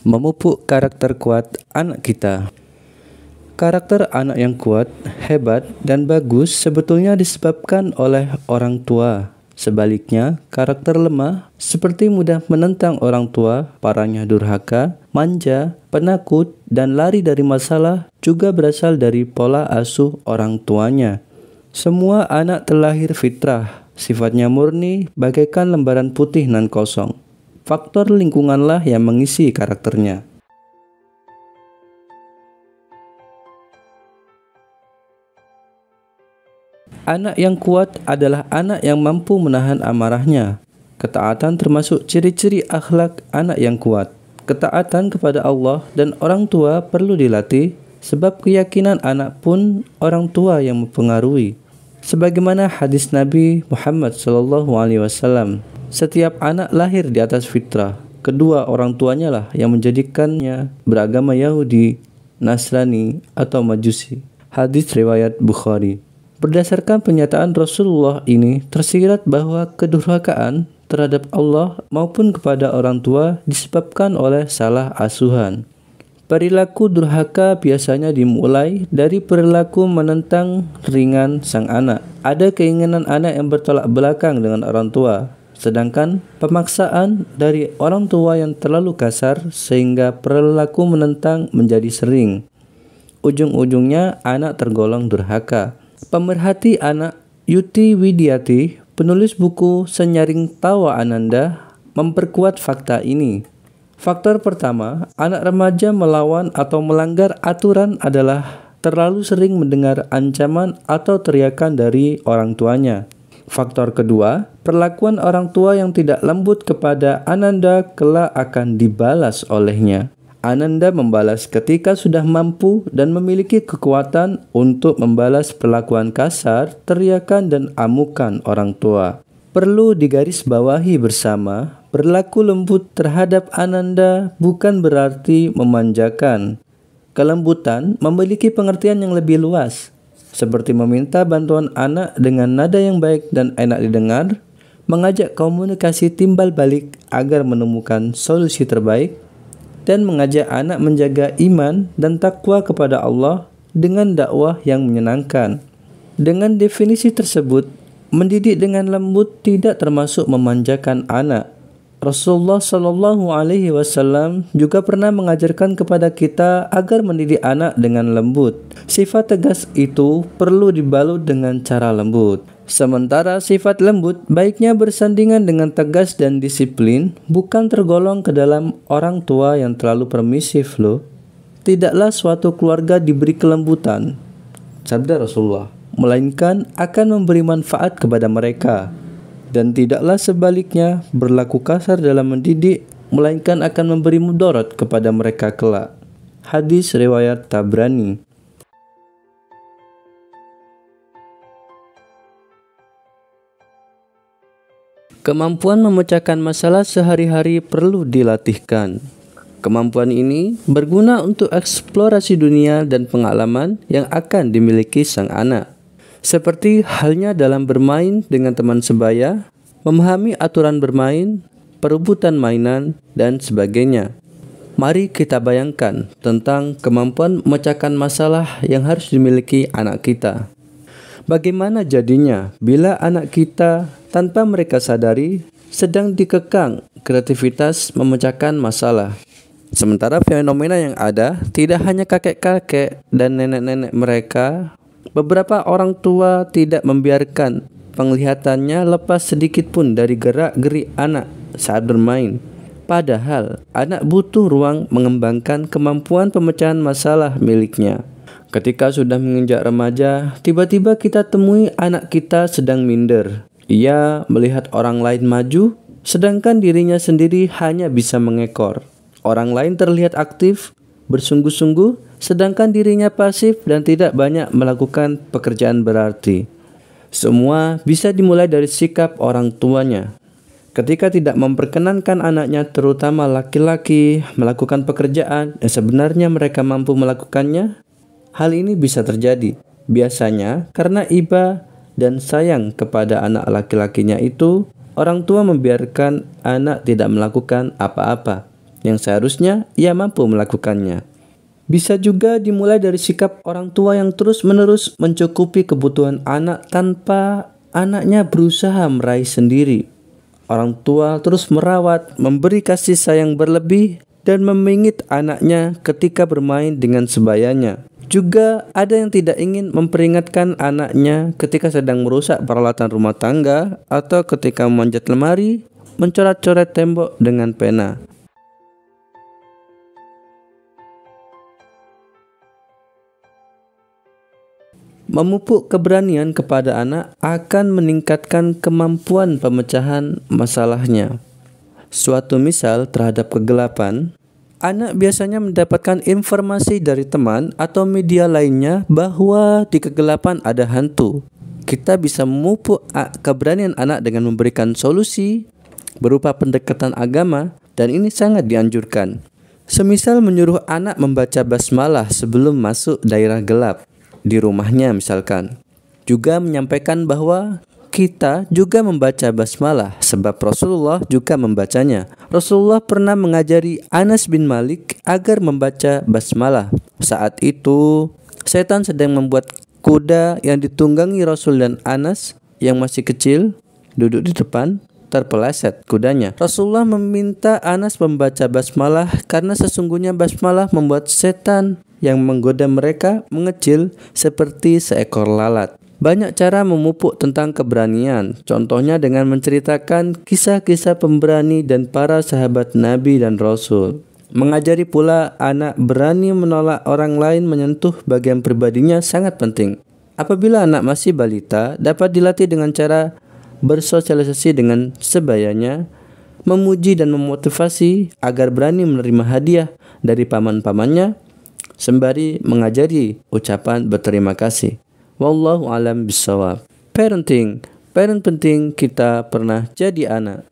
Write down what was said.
Memupuk karakter kuat anak kita. Karakter anak yang kuat, hebat, dan bagus sebetulnya disebabkan oleh orang tua. Sebaliknya, karakter lemah seperti mudah menentang orang tua, parahnya durhaka, manja, penakut, dan lari dari masalah juga berasal dari pola asuh orang tuanya. Semua anak terlahir fitrah, sifatnya murni bagaikan lembaran putih nan kosong. Faktor lingkunganlah yang mengisi karakternya. Anak yang kuat adalah anak yang mampu menahan amarahnya. Ketaatan termasuk ciri-ciri akhlak anak yang kuat. Ketaatan kepada Allah dan orang tua perlu dilatih, sebab keyakinan anak pun orang tua yang mempengaruhi. Sebagaimana hadis Nabi Muhammad SAW, setiap anak lahir di atas fitrah. Kedua orang tuanya lah yang menjadikannya beragama Yahudi, Nasrani, atau Majusi. Hadis riwayat Bukhari. Berdasarkan pernyataan Rasulullah ini tersirat bahwa kedurhakaan terhadap Allah maupun kepada orang tua disebabkan oleh salah asuhan. Perilaku durhaka biasanya dimulai dari perilaku menentang ringan sang anak. Ada keinginan anak yang bertolak belakang dengan orang tua, sedangkan pemaksaan dari orang tua yang terlalu kasar sehingga perilaku menentang menjadi sering. Ujung-ujungnya anak tergolong durhaka. Pemerhati anak Yuti Widiati, penulis buku Senyaring Tawa Ananda, memperkuat fakta ini. Faktor pertama, anak remaja melawan atau melanggar aturan adalah terlalu sering mendengar ancaman atau teriakan dari orang tuanya. Faktor kedua, perlakuan orang tua yang tidak lembut kepada Ananda kelak akan dibalas olehnya. Ananda membalas ketika sudah mampu dan memiliki kekuatan untuk membalas perlakuan kasar, teriakan, dan amukan orang tua. Perlu digarisbawahi bersama, berlaku lembut terhadap Ananda bukan berarti memanjakan. Kelembutan memiliki pengertian yang lebih luas, seperti meminta bantuan anak dengan nada yang baik dan enak didengar, mengajak komunikasi timbal balik agar menemukan solusi terbaik, dan mengajak anak menjaga iman dan takwa kepada Allah dengan dakwah yang menyenangkan. Dengan definisi tersebut, mendidik dengan lembut tidak termasuk memanjakan anak. Rasulullah SAW juga pernah mengajarkan kepada kita agar mendidik anak dengan lembut. Sifat tegas itu perlu dibalut dengan cara lembut. Sementara sifat lembut baiknya bersandingan dengan tegas dan disiplin, bukan tergolong ke dalam orang tua yang terlalu permisif loh. Tidaklah suatu keluarga diberi kelembutan, sabda Rasulullah, melainkan akan memberi manfaat kepada mereka. Dan tidaklah sebaliknya berlaku kasar dalam mendidik, melainkan akan memberi mudarat kepada mereka kelak. Hadis riwayat Tabrani. Kemampuan memecahkan masalah sehari-hari perlu dilatihkan. Kemampuan ini berguna untuk eksplorasi dunia dan pengalaman yang akan dimiliki sang anak. Seperti halnya dalam bermain dengan teman sebaya, memahami aturan bermain, perebutan mainan, dan sebagainya. Mari kita bayangkan tentang kemampuan memecahkan masalah yang harus dimiliki anak kita. Bagaimana jadinya bila anak kita tanpa mereka sadari sedang dikekang kreativitas memecahkan masalah? Sementara fenomena yang ada tidak hanya kakek-kakek dan nenek-nenek mereka, beberapa orang tua tidak membiarkan penglihatannya lepas sedikit pun dari gerak-gerik anak saat bermain. Padahal anak butuh ruang mengembangkan kemampuan pemecahan masalah miliknya. Ketika sudah menginjak remaja, tiba-tiba kita temui anak kita sedang minder. Ia melihat orang lain maju, sedangkan dirinya sendiri hanya bisa mengekor. Orang lain terlihat aktif, bersungguh-sungguh, sedangkan dirinya pasif dan tidak banyak melakukan pekerjaan berarti. Semua bisa dimulai dari sikap orang tuanya. Ketika tidak memperkenankan anaknya, terutama laki-laki, melakukan pekerjaan yang sebenarnya mereka mampu melakukannya, hal ini bisa terjadi. Biasanya karena iba dan sayang kepada anak laki-lakinya itu, orang tua membiarkan anak tidak melakukan apa-apa. yang seharusnya ia mampu melakukannya. Bisa juga dimulai dari sikap orang tua yang terus-menerus mencukupi kebutuhan anak tanpa anaknya berusaha meraih sendiri. Orang tua terus merawat, memberi kasih sayang berlebih, dan memingit anaknya ketika bermain dengan sebayanya. Juga ada yang tidak ingin memperingatkan anaknya ketika sedang merusak peralatan rumah tangga atau ketika memanjat lemari, mencoret-coret tembok dengan pena. Memupuk keberanian kepada anak akan meningkatkan kemampuan pemecahan masalahnya. Suatu misal terhadap kegelapan, anak biasanya mendapatkan informasi dari teman atau media lainnya bahwa di kegelapan ada hantu. Kita bisa memupuk keberanian anak dengan memberikan solusi berupa pendekatan agama, dan ini sangat dianjurkan. Semisal menyuruh anak membaca basmalah sebelum masuk daerah gelap di rumahnya misalkan. Juga menyampaikan bahwa kita juga membaca basmalah sebab Rasulullah juga membacanya. Rasulullah pernah mengajari Anas bin Malik agar membaca basmalah. Saat itu setan sedang membuat kuda yang ditunggangi Rasul, dan Anas yang masih kecil duduk di depan, terpeleset kudanya. Rasulullah meminta Anas membaca basmalah karena sesungguhnya basmalah membuat setan yang menggoda mereka mengecil seperti seekor lalat. Banyak cara memupuk tentang keberanian, contohnya dengan menceritakan kisah-kisah pemberani dan para sahabat Nabi dan Rasul. Mengajari pula anak berani menolak orang lain menyentuh bagian pribadinya sangat penting. Apabila anak masih balita, dapat dilatih dengan cara bersosialisasi dengan sebayanya, memuji dan memotivasi agar berani menerima hadiah dari paman-pamannya, sembari mengajari ucapan berterima kasih. Wallahu alam bisawab. Parenting penting kita pernah jadi anak.